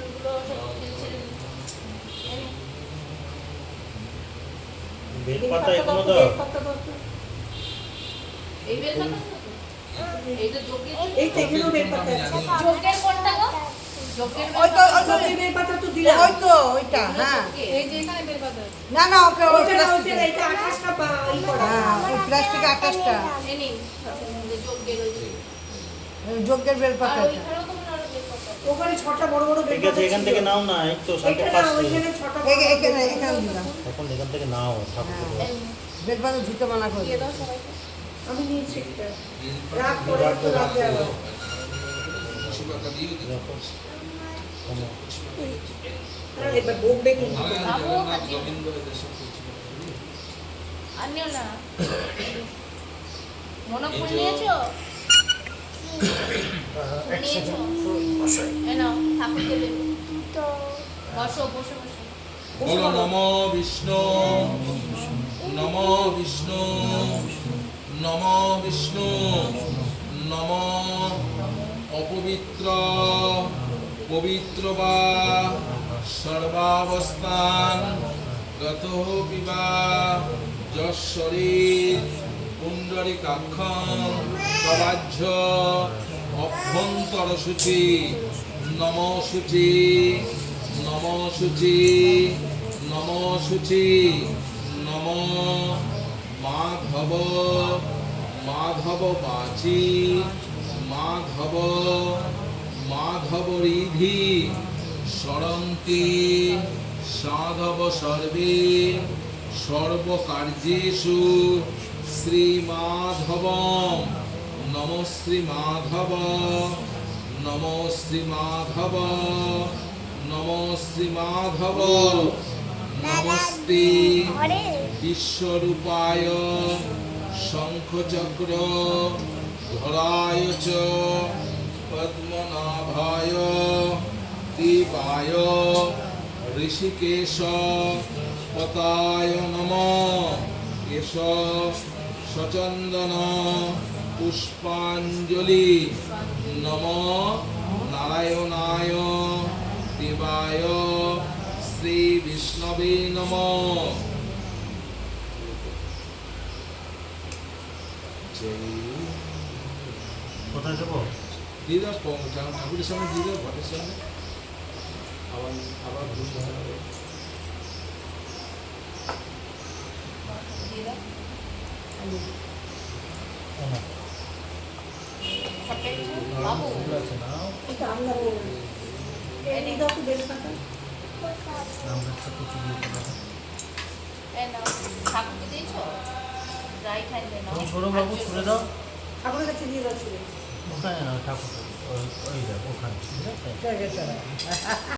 ফুলগুলো সব ছেড়ে বেলপাতা এখনো দাও। এই বেলপাতা এইটা যোগের এই তো এখানেও বেলপাতা আছে। যোগের কোনটা গো? যোগের ওই তো বেলপাতা ওই বেলপাতা তো দিলাম। ওই তো ওইটা হ্যাঁ এই যে এখানে বেলপাতা আছে। না না ওকে ওই ওইটা প্লাস্টিক এটা 28টা বা ই করা। হ্যাঁ ওই প্লাস্টিক আকাশটা এই নিন যোগের ওই যে যোগ্যের আর বেলপাতা ওইখানেও তো মনে হয় বেলপাতা আছে। ওখানে 6টা বড় বড় ঠিক বেলপাতা আছে, এখান থেকে নাও না, এই তো সাথে এখানে পাশে। ওইখানে 6টা এখানে এখানে দিলাম এখন এখান থেকে নাও ঠাকুর। এই বেলপাতা ধুতে মানা করে দিয়ে দাও সবাইকে। আমি নিয়েছি একটা। রাগ করে তো রাগ দেওয়া। আর এবার বকবে কি? বাবু খাচ্ছি আর নিও না মনে ফুল নিয়েছো ফুল নিয়েছো এই নাও ঠাকুরকে দেবে বসো বসে বসে বলো নমো বিষ্ণু নমো বিষ্ণু নমো বিষ্ণু নমো অপবিত্র পবিত্র বা সর্বাবস্থান গত পিবা যশ্বরীর পুণ্ডরিকাক্ষং প্রবাহ্য অভ্যন্তর সূচি নম সূচি নম সূচি নম সূচি নম মাধব মাধব বাচি মাধব মাধব রিধি সরন্তি সাধব সর্বে সর্বকার্যেষু শ্রীমাধব নম শ্রীমাধব নম শ্রীমাধব নম শ্রীমাধব নমস্তে বিশ্বরূপায় শঙ্খচক্র ধরায় চ পদ্মনাভায় দেবায় ঋষিকেশ পতায় নমঃ এষ সচন্দন পুষ্পাঞ্জলি নম নারায়ণায় দেবায় শ্রী বিষ্ণবে নমঃ। কোথায় দেবো? দিদা ঠাকুরের সামনে দিদা ঘটের সামনে আবার আবার বুঝতে হবে। দিয়ে দাও না, সবটাই দিছো? বাবু ফুল আছে নাও। এটা আমরা বলবো। এই দাও তো বেলপাতা। আমরা সাথে দিয়ে দিলাম। এই নাও ঠাকুরকে দিয়েছো রাইট হ্যান্ডে নাও তুমি ছোট বাবু ছুড়ে দাও। ঠাকুরের কাছে দিয়ে দাও ছিল। ওখানে না, ঠাকুর ওই দেখ ওখানে, ঠিক আছে? ঠিক আছে